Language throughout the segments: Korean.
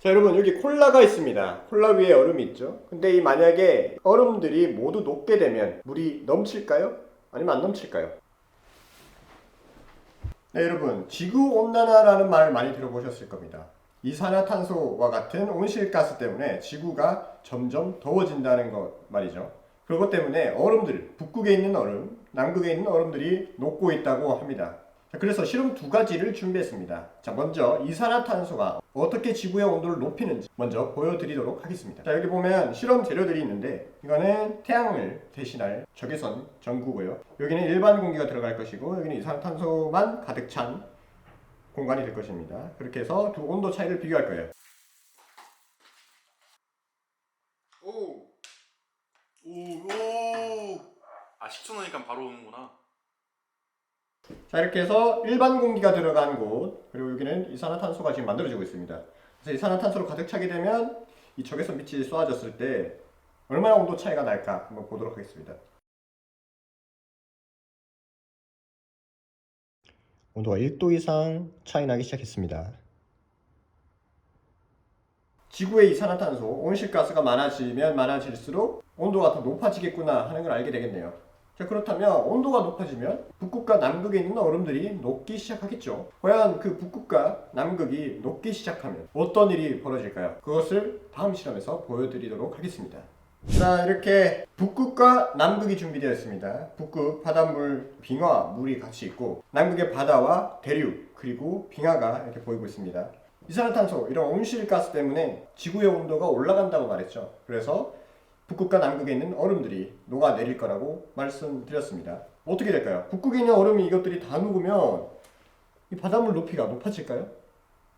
자, 여러분, 여기 콜라가 있습니다. 콜라 위에 얼음이 있죠. 근데 이 만약에 얼음들이 모두 녹게 되면 물이 넘칠까요? 아니면 안 넘칠까요? 네, 여러분, 지구온난화라는 말을 많이 들어보셨을 겁니다. 이산화탄소와 같은 온실가스 때문에 지구가 점점 더워진다는 것 말이죠. 그것 때문에 얼음들, 북극에 있는 얼음, 남극에 있는 얼음들이 녹고 있다고 합니다. 자, 그래서 실험 두 가지를 준비했습니다. 자, 먼저 이산화탄소가 어떻게 지구의 온도를 높이는지 먼저 보여드리도록 하겠습니다. 자, 여기 보면 실험 재료들이 있는데 이거는 태양을 대신할 적외선 전구고요. 여기는 일반 공기가 들어갈 것이고 여기는 이산화탄소만 가득 찬 공간이 될 것입니다. 그렇게 해서 두 온도 차이를 비교할 거예요. 오! 오! 아, 식초 넣으니까 바로 오는구나. 자, 이렇게 해서 일반 공기가 들어간 곳, 그리고 여기는 이산화탄소가 지금 만들어지고 있습니다. 그래서 이산화탄소로 가득 차게 되면 이 적외선 빛이 쏘아졌을 때 얼마나 온도 차이가 날까 한번 보도록 하겠습니다. 온도가 1도 이상 차이 나기 시작했습니다. 지구의 이산화탄소, 온실가스가 많아지면 많아질수록 온도가 더 높아지겠구나 하는 걸 알게 되겠네요. 자, 그렇다면 온도가 높아지면 북극과 남극에 있는 얼음들이 녹기 시작하겠죠. 과연 그 북극과 남극이 녹기 시작하면 어떤 일이 벌어질까요? 그것을 다음 실험에서 보여드리도록 하겠습니다. 자, 이렇게 북극과 남극이 준비되어 있습니다. 북극 바닷물, 빙하, 물이 같이 있고 남극의 바다와 대륙, 그리고 빙하가 이렇게 보이고 있습니다. 이산화탄소, 이런 온실가스 때문에 지구의 온도가 올라간다고 말했죠. 그래서 북극과 남극에 있는 얼음들이 녹아내릴 거라고 말씀드렸습니다. 어떻게 될까요? 북극에 있는 얼음이 이것들이 다 녹으면 이 바닷물 높이가 높아질까요?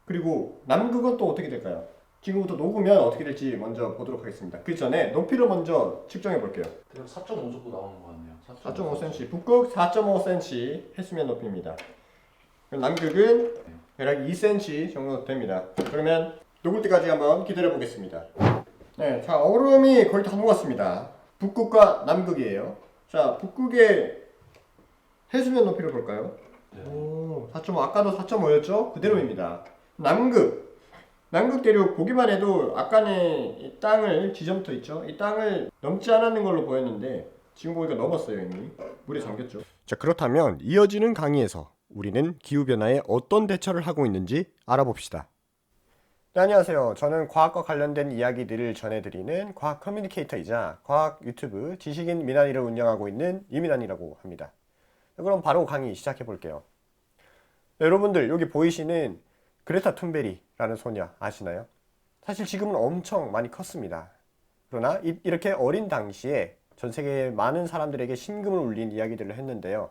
그리고 남극은 또 어떻게 될까요? 지금부터 녹으면 어떻게 될지 먼저 보도록 하겠습니다. 그 전에 높이를 먼저 측정해 볼게요. 그냥 4.5 정도 나오는 것 같네요. 4.5cm, 북극 4.5cm 해수면 높이입니다. 남극은 대략 2cm 정도 됩니다. 그러면 녹을 때까지 한번 기다려 보겠습니다. 네, 자, 얼음이 거의 다 녹았습니다. 북극과 남극이에요. 자, 북극의 해수면 높이를 볼까요? 네. 오, 4.5, 아까도 4.5였죠? 그대로입니다. 남극 대륙 보기만 해도 아까는 이 땅을 지점토 있죠? 이 땅을 넘지 않았는 걸로 보였는데 지금 보니까 넘었어요. 이미 물에 잠겼죠. 자, 그렇다면 이어지는 강의에서 우리는 기후변화에 어떤 대처를 하고 있는지 알아봅시다. 네, 안녕하세요. 저는 과학과 관련된 이야기들을 전해드리는 과학 커뮤니케이터이자 과학 유튜브 지식인 미나니를 운영하고 있는 이민환이라고 합니다. 그럼 바로 강의 시작해 볼게요. 네, 여러분들 여기 보이시는 그레타 툰베리라는 소녀 아시나요? 사실 지금은 엄청 많이 컸습니다. 그러나 이렇게 어린 당시에 전 세계의 많은 사람들에게 심금을 울린 이야기들을 했는데요.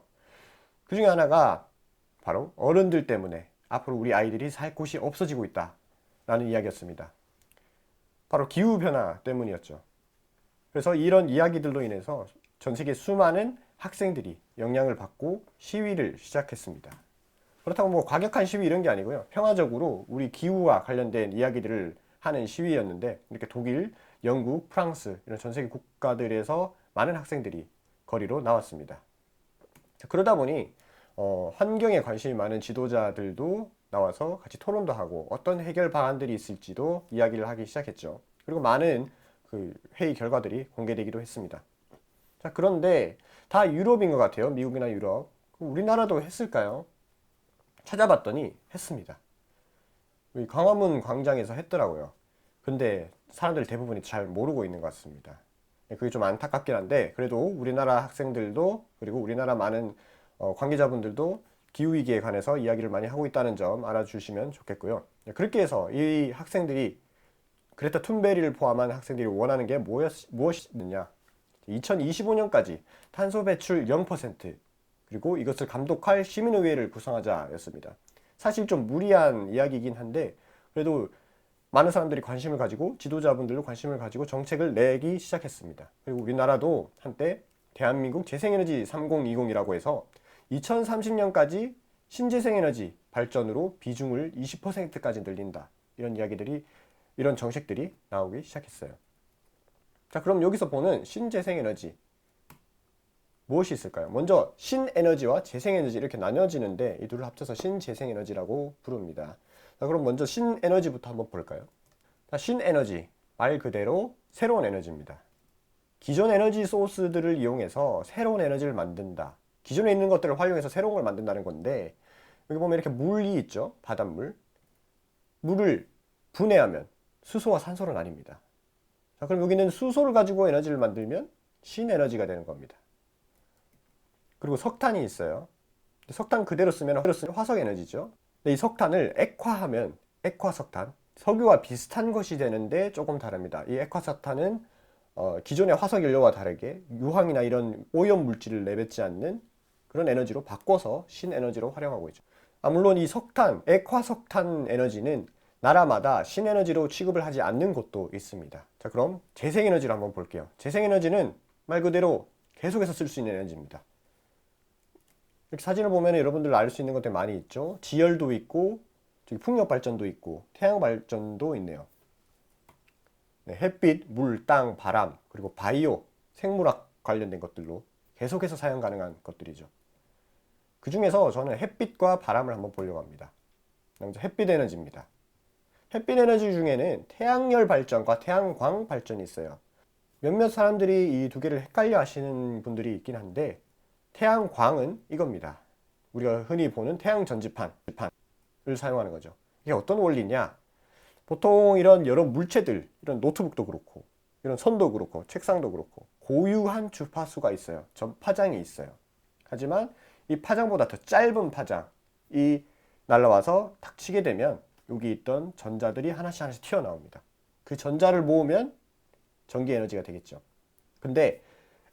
그 중에 하나가 바로 어른들 때문에 앞으로 우리 아이들이 살 곳이 없어지고 있다 라는 이야기였습니다. 바로 기후변화 때문이었죠. 그래서 이런 이야기들로 인해서 전 세계 수많은 학생들이 영향을 받고 시위를 시작했습니다. 그렇다고 뭐 과격한 시위 이런 게 아니고요. 평화적으로 우리 기후와 관련된 이야기들을 하는 시위였는데 이렇게 독일, 영국, 프랑스 이런 전 세계 국가들에서 많은 학생들이 거리로 나왔습니다. 그러다 보니 환경에 관심이 많은 지도자들도 나와서 같이 토론도 하고 어떤 해결 방안들이 있을지도 이야기를 하기 시작했죠. 그리고 많은 그 회의 결과들이 공개되기도 했습니다. 자, 그런데 다 유럽인 것 같아요. 미국이나 유럽. 우리나라도 했을까요? 찾아봤더니 했습니다. 광화문 광장에서 했더라고요. 근데 사람들 대부분이 잘 모르고 있는 것 같습니다. 그게 좀 안타깝긴 한데 그래도 우리나라 학생들도 그리고 우리나라 많은 관계자분들도 기후위기에 관해서 이야기를 많이 하고 있다는 점 알아주시면 좋겠고요. 그렇게 해서 이 학생들이 그레타 툰베리를 포함한 학생들이 원하는 게 무엇이냐 2025년까지 탄소 배출 0% 그리고 이것을 감독할 시민의회를 구성하자였습니다. 사실 좀 무리한 이야기이긴 한데 그래도 많은 사람들이 관심을 가지고 지도자분들도 관심을 가지고 정책을 내기 시작했습니다. 그리고 우리나라도 한때 대한민국 재생에너지 3020이라고 해서 2030년까지 신재생에너지 발전으로 비중을 20%까지 늘린다. 이런 정책들이 나오기 시작했어요. 자, 그럼 여기서 보는 신재생에너지 무엇이 있을까요? 먼저 신에너지와 재생에너지 이렇게 나뉘어지는데 이 둘을 합쳐서 신재생에너지라고 부릅니다. 자, 그럼 먼저 신에너지부터 한번 볼까요? 신에너지, 말 그대로 새로운 에너지입니다. 기존 에너지 소스들을 이용해서 새로운 에너지를 만든다. 기존에 있는 것들을 활용해서 새로운 걸 만든다는 건데, 여기 보면 이렇게 물이 있죠? 바닷물. 물을 분해하면 수소와 산소로 나뉩니다. 자, 그럼 여기는 수소를 가지고 에너지를 만들면 신에너지가 되는 겁니다. 그리고 석탄이 있어요. 석탄 그대로 쓰면 화석 에너지죠. 근데 이 석탄을 액화하면 액화석탄, 석유와 비슷한 것이 되는데 조금 다릅니다. 이 액화석탄은 기존의 화석 연료와 다르게 유황이나 이런 오염 물질을 내뱉지 않는 그런 에너지로 바꿔서 신에너지로 활용하고 있죠. 물론 이 석탄, 액화석탄 에너지는 나라마다 신에너지로 취급을 하지 않는 곳도 있습니다. 자, 그럼 재생에너지를 한번 볼게요. 재생에너지는 말 그대로 계속해서 쓸 수 있는 에너지입니다. 이렇게 사진을 보면 여러분들 알 수 있는 것들 많이 있죠. 지열도 있고, 저기 풍력 발전도 있고, 태양 발전도 있네요. 네, 햇빛, 물, 땅, 바람, 그리고 바이오, 생물학 관련된 것들로 계속해서 사용 가능한 것들이죠. 그 중에서 저는 햇빛과 바람을 한번 보려고 합니다. 먼저 햇빛 에너지입니다. 햇빛 에너지 중에는 태양열 발전과 태양광 발전이 있어요. 몇몇 사람들이 이 두 개를 헷갈려 하시는 분들이 있긴 한데, 태양광은 이겁니다. 우리가 흔히 보는 태양 전지판을 사용하는 거죠. 이게 어떤 원리냐? 보통 이런 여러 물체들, 이런 노트북도 그렇고, 이런 선도 그렇고, 책상도 그렇고, 고유한 주파수가 있어요. 전파장이 있어요. 하지만 이 파장보다 더 짧은 파장이 날라와서 탁 치게 되면 여기 있던 전자들이 하나씩 하나씩 튀어나옵니다. 그 전자를 모으면 전기 에너지가 되겠죠. 근데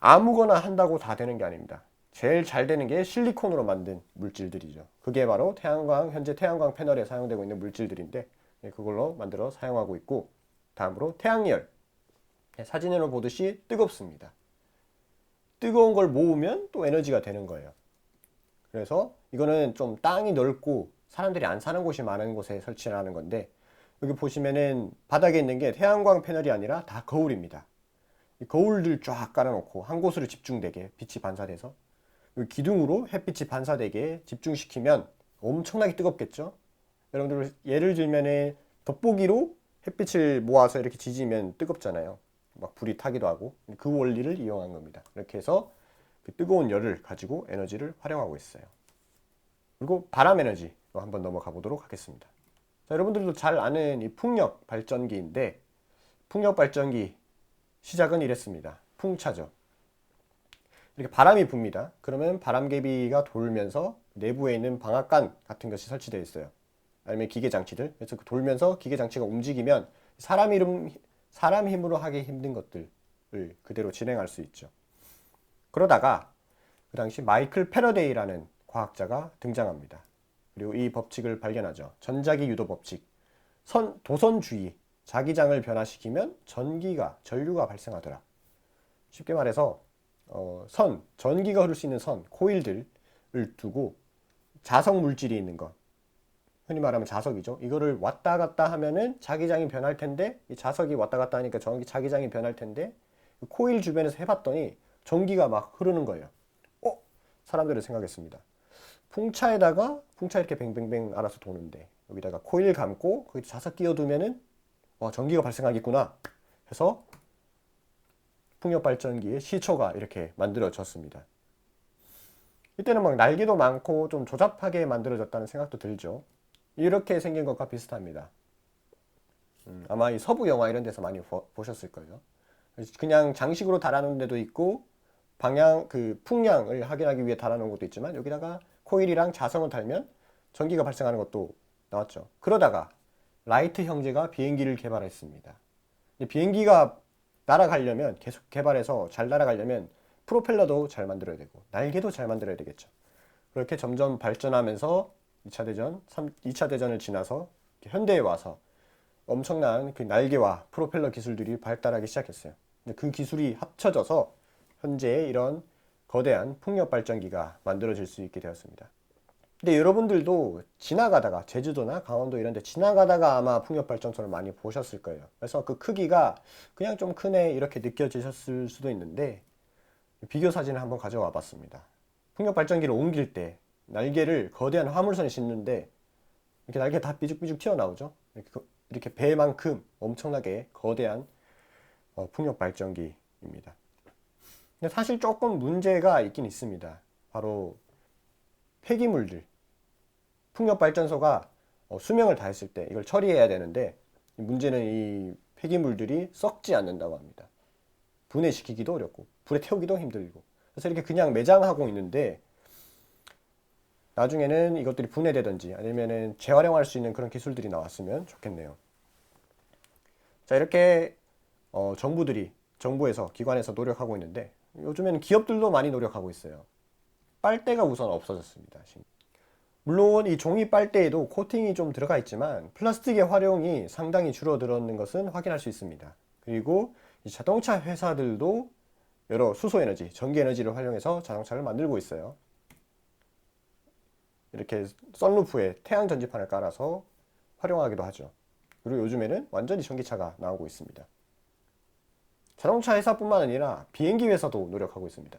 아무거나 한다고 다 되는 게 아닙니다. 제일 잘 되는 게 실리콘으로 만든 물질들이죠. 그게 바로 태양광, 현재 태양광 패널에 사용되고 있는 물질들인데 그걸로 만들어 사용하고 있고, 다음으로 태양열. 사진으로 보듯이 뜨겁습니다. 뜨거운 걸 모으면 또 에너지가 되는 거예요. 그래서 이거는 좀 땅이 넓고 사람들이 안 사는 곳이 많은 곳에 설치를 하는 건데, 여기 보시면은 바닥에 있는 게 태양광 패널이 아니라 다 거울입니다. 이 거울들 쫙 깔아놓고 한 곳으로 집중되게 빛이 반사돼서 여기 기둥으로 햇빛이 반사되게 집중시키면 엄청나게 뜨겁겠죠. 여러분들 예를 들면은 돋보기로 햇빛을 모아서 이렇게 지지면 뜨겁잖아요. 막 불이 타기도 하고. 그 원리를 이용한 겁니다. 이렇게 해서 그 뜨거운 열을 가지고 에너지를 활용하고 있어요. 그리고 바람 에너지로 한번 넘어가 보도록 하겠습니다. 자, 여러분들도 잘 아는 이 풍력 발전기인데, 풍력 발전기 시작은 이랬습니다. 풍차죠. 이렇게 바람이 붑니다. 그러면 바람개비가 돌면서 내부에 있는 방앗간 같은 것이 설치되어 있어요. 아니면 기계 장치들. 그래서 돌면서 기계 장치가 움직이면 사람 힘으로 하기 힘든 것들을 그대로 진행할 수 있죠. 그러다가 그 당시 마이클 패러데이라는 과학자가 등장합니다. 그리고 이 법칙을 발견하죠. 전자기 유도 법칙. 도선주의. 자기장을 변화시키면 전류가 발생하더라. 쉽게 말해서 전기가 흐를 수 있는 코일들을 두고 자석 물질이 있는 것, 흔히 말하면 자석이죠. 이거를 왔다 갔다 하면은 자기장이 변할 텐데, 이 자석이 왔다 갔다 하니까 자기장이 변할 텐데, 코일 주변에서 해봤더니 전기가 막 흐르는 거예요. 사람들은 생각했습니다. 풍차 이렇게 뱅뱅뱅 알아서 도는데 여기다가 코일 감고 거기 자석 끼워두면은 전기가 발생하겠구나 해서 풍력 발전기의 시초가 이렇게 만들어졌습니다. 이때는 막 날개도 많고 좀 조잡하게 만들어졌다는 생각도 들죠. 이렇게 생긴 것과 비슷합니다. 아마 이 서부 영화 이런 데서 많이 보셨을 거예요. 그냥 장식으로 달아놓은 데도 있고, 풍량을 확인하기 위해 달아놓은 것도 있지만, 여기다가 코일이랑 자석을 달면 전기가 발생하는 것도 나왔죠. 그러다가 라이트 형제가 비행기를 개발했습니다. 비행기가 날아가려면, 계속 개발해서 잘 날아가려면 프로펠러도 잘 만들어야 되고 날개도 잘 만들어야 되겠죠. 그렇게 점점 발전하면서 2차 대전을 지나서 현대에 와서 엄청난 그 날개와 프로펠러 기술들이 발달하기 시작했어요. 그 기술이 합쳐져서 현재의 이런 거대한 풍력 발전기가 만들어질 수 있게 되었습니다. 근데 여러분들도 지나가다가 제주도나 강원도 이런 데 지나가다가 아마 풍력 발전소를 많이 보셨을 거예요. 그래서 그 크기가 그냥 좀 크네 이렇게 느껴지셨을 수도 있는데, 비교 사진을 한번 가져와 봤습니다. 풍력 발전기를 옮길 때 날개를 거대한 화물선에 싣는데 이렇게 날개 다 삐죽삐죽 튀어나오죠. 이렇게 배만큼 엄청나게 거대한 풍력 발전기입니다. 근데 사실 조금 문제가 있긴 있습니다. 바로 폐기물들, 풍력 발전소가 수명을 다했을 때 이걸 처리해야 되는데, 문제는 이 폐기물들이 썩지 않는다고 합니다. 분해시키기도 어렵고 불에 태우기도 힘들고, 그래서 이렇게 그냥 매장하고 있는데 나중에는 이것들이 분해되든지 아니면은 재활용할 수 있는 그런 기술들이 나왔으면 좋겠네요. 자, 이렇게 정부에서 기관에서 노력하고 있는데, 요즘에는 기업들도 많이 노력하고 있어요. 빨대가 우선 없어졌습니다. 물론 이 종이 빨대에도 코팅이 좀 들어가 있지만 플라스틱의 활용이 상당히 줄어들었는 것은 확인할 수 있습니다. 그리고 이 자동차 회사들도 여러 수소에너지, 전기에너지를 활용해서 자동차를 만들고 있어요. 이렇게 썬루프에 태양 전지판을 깔아서 활용하기도 하죠. 그리고 요즘에는 완전히 전기차가 나오고 있습니다. 자동차 회사뿐만 아니라 비행기 회사도 노력하고 있습니다.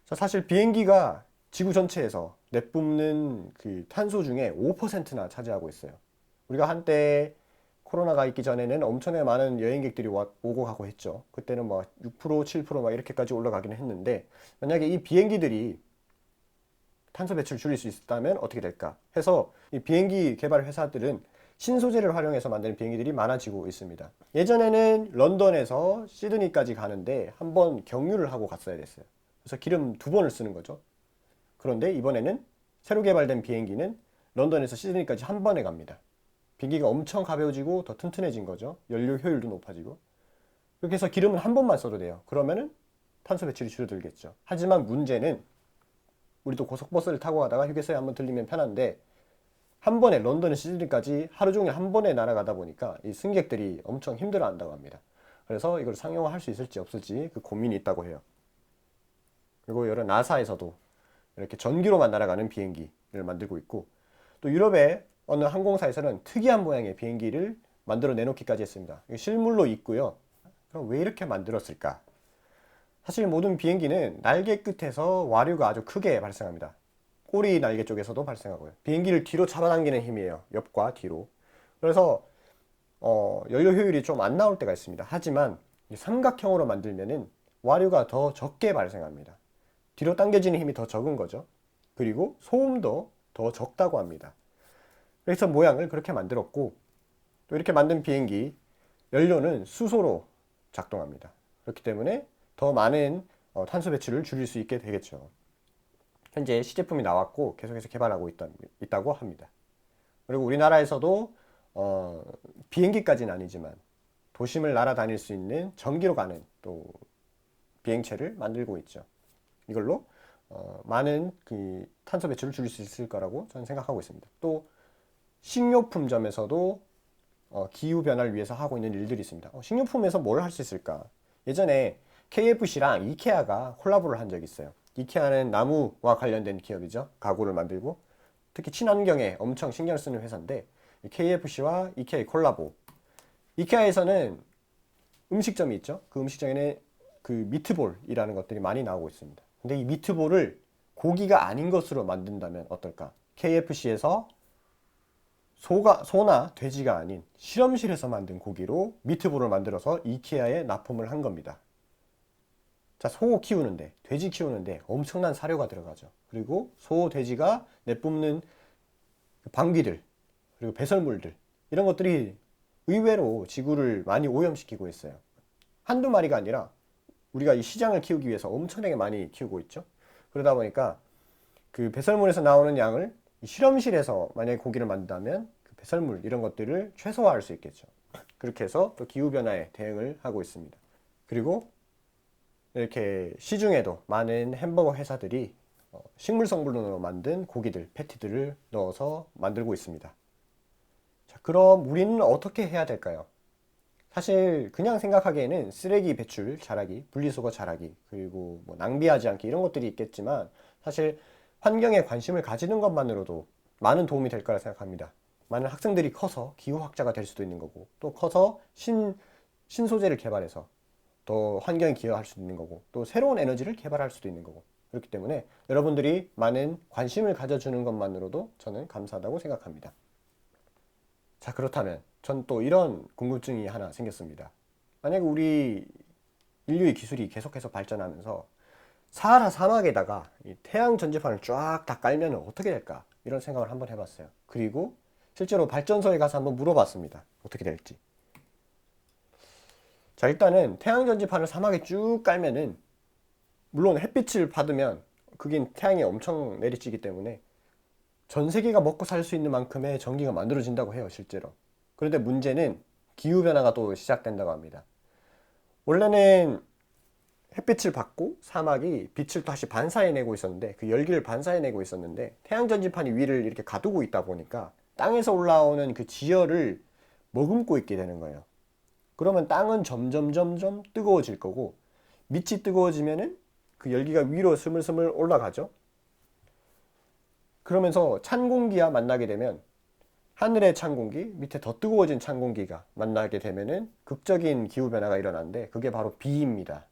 자, 사실 비행기가 지구 전체에서 내뿜는 그 탄소 중에 5%나 차지하고 있어요. 우리가 한때 코로나가 있기 전에는 엄청나게 많은 여행객들이 오고 가고 했죠. 그때는 뭐 6%, 7%막 이렇게까지 올라가기는 했는데, 만약에 이 비행기들이 탄소 배출을 줄일 수 있다면 어떻게 될까 해서 이 비행기 개발 회사들은 신소재를 활용해서 만드는 비행기들이 많아지고 있습니다. 예전에는 런던에서 시드니까지 가는데 한 번 경유를 하고 갔어야 됐어요. 그래서 기름 2번을 쓰는 거죠. 그런데 이번에는 새로 개발된 비행기는 런던에서 시드니까지 한 번에 갑니다. 비행기가 엄청 가벼워지고 더 튼튼해진 거죠. 연료 효율도 높아지고. 그렇게 해서 기름은 한 번만 써도 돼요. 그러면은 탄소 배출이 줄어들겠죠. 하지만 문제는, 우리도 고속버스를 타고 가다가 휴게소에 한번 들리면 편한데, 한 번에 런던 시드니까지 하루 종일 한 번에 날아가다 보니까 이 승객들이 엄청 힘들어 한다고 합니다. 그래서 이걸 상용화할 수 있을지 없을지 그 고민이 있다고 해요. 그리고 여러 나사에서도 이렇게 전기로만 날아가는 비행기를 만들고 있고, 또 유럽의 어느 항공사에서는 특이한 모양의 비행기를 만들어 내놓기까지 했습니다. 실물로 있고요. 그럼 왜 이렇게 만들었을까? 사실 모든 비행기는 날개 끝에서 와류가 아주 크게 발생합니다. 꼬리 날개 쪽에서도 발생하고요. 비행기를 뒤로 잡아당기는 힘이에요. 옆과 뒤로. 그래서 연료 효율이 좀 안 나올 때가 있습니다. 하지만 이 삼각형으로 만들면은 와류가 더 적게 발생합니다. 뒤로 당겨지는 힘이 더 적은 거죠. 그리고 소음도 더 적다고 합니다. 그래서 모양을 그렇게 만들었고, 또 이렇게 만든 비행기 연료는 수소로 작동합니다. 그렇기 때문에 더 많은 탄소 배출을 줄일 수 있게 되겠죠. 현재 시제품이 나왔고 계속해서 개발하고 있다고 합니다. 그리고 우리나라에서도 비행기까지는 아니지만 도심을 날아다닐 수 있는 전기로 가는 또 비행체를 만들고 있죠. 이걸로 많은 그 탄소 배출을 줄일 수 있을 거라고 저는 생각하고 있습니다. 또 식료품점에서도 기후 변화를 위해서 하고 있는 일들이 있습니다. 식료품에서 뭘 할 수 있을까? 예전에 KFC랑 이케아가 콜라보를 한 적이 있어요. 이케아는 나무와 관련된 기업이죠. 가구를 만들고 특히 친환경에 엄청 신경 쓰는 회사인데, KFC와 이케아의 콜라보. 이케아에서는 음식점이 있죠. 그 음식점에는 그 미트볼이라는 것들이 많이 나오고 있습니다. 근데 이 미트볼을 고기가 아닌 것으로 만든다면 어떨까? KFC에서 소나 돼지가 아닌 실험실에서 만든 고기로 미트볼을 만들어서 이케아에 납품을 한 겁니다. 자, 소 키우는데, 돼지 키우는데 엄청난 사료가 들어가죠. 그리고 소, 돼지가 내뿜는 방귀들, 그리고 배설물들, 이런 것들이 의외로 지구를 많이 오염시키고 있어요. 한두 마리가 아니라 우리가 이 시장을 키우기 위해서 엄청나게 많이 키우고 있죠. 그러다 보니까 그 배설물에서 나오는 양을 실험실에서 만약에 고기를 만든다면 그 배설물 이런 것들을 최소화할 수 있겠죠. 그렇게 해서 또 기후변화에 대응을 하고 있습니다. 그리고 이렇게 시중에도 많은 햄버거 회사들이 식물 성분으로 만든 고기들, 패티들을 넣어서 만들고 있습니다. 자, 그럼 우리는 어떻게 해야 될까요? 사실 그냥 생각하기에는 쓰레기 배출 잘하기, 분리수거 잘하기, 그리고 뭐 낭비하지 않기 이런 것들이 있겠지만, 사실 환경에 관심을 가지는 것만으로도 많은 도움이 될 거라 생각합니다. 많은 학생들이 커서 기후학자가 될 수도 있는 거고, 또 커서 신소재를 개발해서 더 환경에 기여할 수도 있는 거고, 또 새로운 에너지를 개발할 수도 있는 거고, 그렇기 때문에 여러분들이 많은 관심을 가져주는 것만으로도 저는 감사하다고 생각합니다. 자, 그렇다면 전 또 이런 궁금증이 하나 생겼습니다. 만약에 우리 인류의 기술이 계속해서 발전하면서 사하라 사막에다가 이 태양 전지판을 쫙 다 깔면 어떻게 될까? 이런 생각을 한번 해봤어요. 그리고 실제로 발전소에 가서 한번 물어봤습니다. 어떻게 될지. 자, 일단은 태양 전지판을 사막에 쭉 깔면은 물론 햇빛을 받으면 그긴 태양이 엄청 내리쬐기 때문에 전 세계가 먹고 살 수 있는 만큼의 전기가 만들어진다고 해요, 실제로. 그런데 문제는 기후변화가 또 시작된다고 합니다. 원래는 햇빛을 받고 사막이 빛을 다시 반사해내고 있었는데, 그 열기를 반사해내고 있었는데, 태양전지판이 위를 이렇게 가두고 있다 보니까 땅에서 올라오는 그 지열을 머금고 있게 되는 거예요. 그러면 땅은 점점 뜨거워질 거고, 밑이 뜨거워지면은 그 열기가 위로 스물스물 올라가죠. 그러면서 찬 공기와 만나게 되면 하늘의 찬 공기, 밑에 더 뜨거워진 찬 공기가 만나게 되면은 극적인 기후 변화가 일어나는데, 그게 바로 비입니다.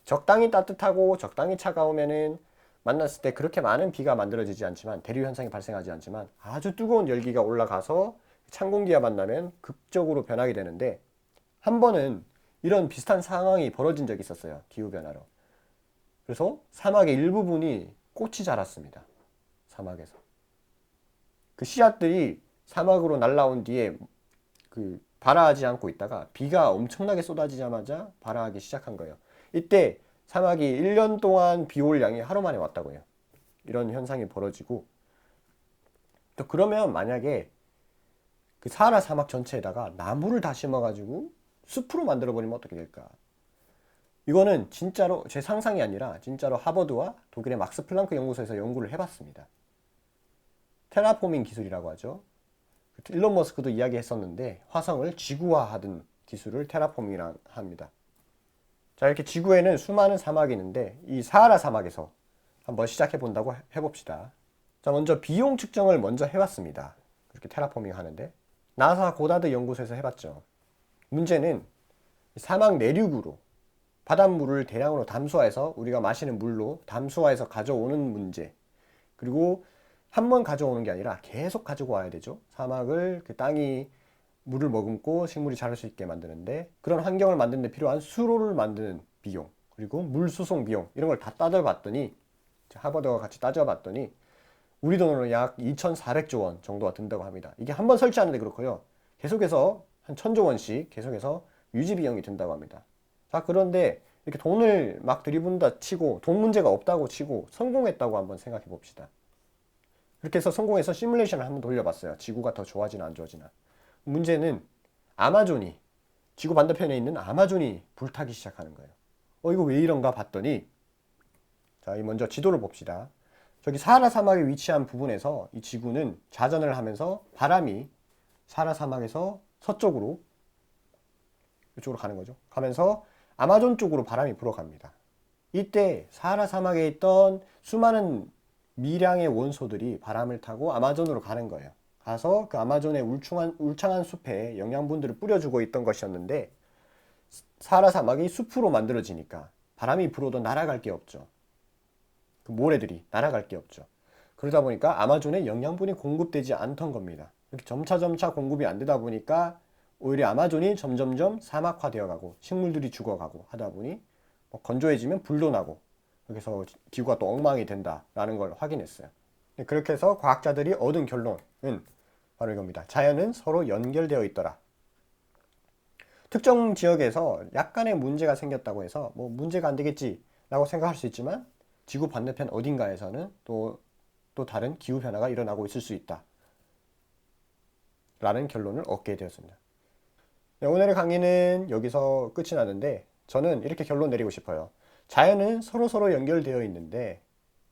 적당히 따뜻하고 적당히 차가우면은 만났을 때 그렇게 많은 비가 만들어지지 않지만, 대류 현상이 발생하지 않지만, 아주 뜨거운 열기가 올라가서 찬 공기와 만나면 극적으로 변하게 되는데, 한 번은 이런 비슷한 상황이 벌어진 적이 있었어요, 기후 변화로. 그래서 사막의 일부분이 꽃이 자랐습니다. 사막에서 그 씨앗들이 사막으로 날아온 뒤에 그 발아하지 않고 있다가 비가 엄청나게 쏟아지자마자 발아하기 시작한 거예요. 이때 사막이 1년 동안 비 올 양이 하루 만에 왔다고 해요. 이런 현상이 벌어지고, 또 그러면 만약에 그 사하라 사막 전체에다가 나무를 다 심어가지고 숲으로 만들어버리면 어떻게 될까? 이거는 진짜로 제 상상이 아니라 진짜로 하버드와 독일의 막스 플랑크 연구소에서 연구를 해봤습니다. 테라포밍 기술이라고 하죠. 일론 머스크도 이야기했었는데, 화성을 지구화하던 기술을 테라포밍이라 합니다. 자, 이렇게 지구에는 수많은 사막이 있는데 이 사하라 사막에서 한번 시작해 본다고 해봅시다. 자, 먼저 비용 측정을 먼저 해봤습니다. 그렇게 테라포밍 하는데 나사 고다드 연구소에서 해봤죠. 문제는 사막 내륙으로 바닷물을 대량으로 담수화해서 우리가 마시는 물로 담수화해서 가져오는 문제, 그리고 한 번 가져오는 게 아니라 계속 가지고 와야 되죠. 사막을 그 땅이 물을 머금고 식물이 자랄 수 있게 만드는데, 그런 환경을 만드는 데 필요한 수로를 만드는 비용, 그리고 물 수송 비용, 이런 걸 다 따져봤더니, 하버드와 같이 따져봤더니 우리 돈으로 약 2,400조 원 정도가 든다고 합니다. 이게 한 번 설치하는데 그렇고요, 계속해서 한 1,000조 원씩 계속해서 유지 비용이 든다고 합니다. 자, 그런데 이렇게 돈을 막 들이분다 치고, 돈 문제가 없다고 치고 성공했다고 한번 생각해 봅시다. 그렇게 해서 성공해서 시뮬레이션을 한번 돌려봤어요. 지구가 더 좋아지나 안 좋아지나. 문제는 아마존이, 지구 반대편에 있는 아마존이 불타기 시작하는 거예요. 이거 왜 이런가 봤더니, 자, 먼저 지도를 봅시다. 저기 사하라 사막에 위치한 부분에서 이 지구는 자전을 하면서 바람이 사하라 사막에서 서쪽으로, 이쪽으로 가는 거죠. 가면서 아마존 쪽으로 바람이 불어갑니다. 이때 사하라 사막에 있던 수많은 미량의 원소들이 바람을 타고 아마존으로 가는 거예요. 가서 그 아마존의 울창한 숲에 영양분들을 뿌려주고 있던 것이었는데, 사하라 사막이 숲으로 만들어지니까 바람이 불어도 날아갈 게 없죠. 그 모래들이 날아갈 게 없죠. 그러다 보니까 아마존에 영양분이 공급되지 않던 겁니다. 이렇게 점차 공급이 안 되다 보니까 오히려 아마존이 점점점 사막화되어 가고 식물들이 죽어가고 하다 보니 건조해지면 불도 나고, 그래서 지구가 또 엉망이 된다라는 걸 확인했어요. 그렇게 해서 과학자들이 얻은 결론은 바로 이겁니다. 자연은 서로 연결되어 있더라. 특정 지역에서 약간의 문제가 생겼다고 해서 뭐 문제가 안 되겠지라고 생각할 수 있지만, 지구 반대편 어딘가에서는 또 다른 기후 변화가 일어나고 있을 수 있다 라는 결론을 얻게 되었습니다. 네, 오늘의 강의는 여기서 끝이 나는데, 저는 이렇게 결론 내리고 싶어요. 자연은 서로 연결되어 있는데,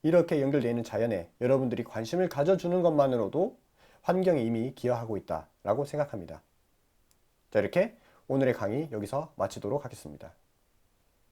이렇게 연결되어 있는 자연에 여러분들이 관심을 가져주는 것만으로도 환경에 이미 기여하고 있다라고 생각합니다. 자, 이렇게 오늘의 강의 여기서 마치도록 하겠습니다.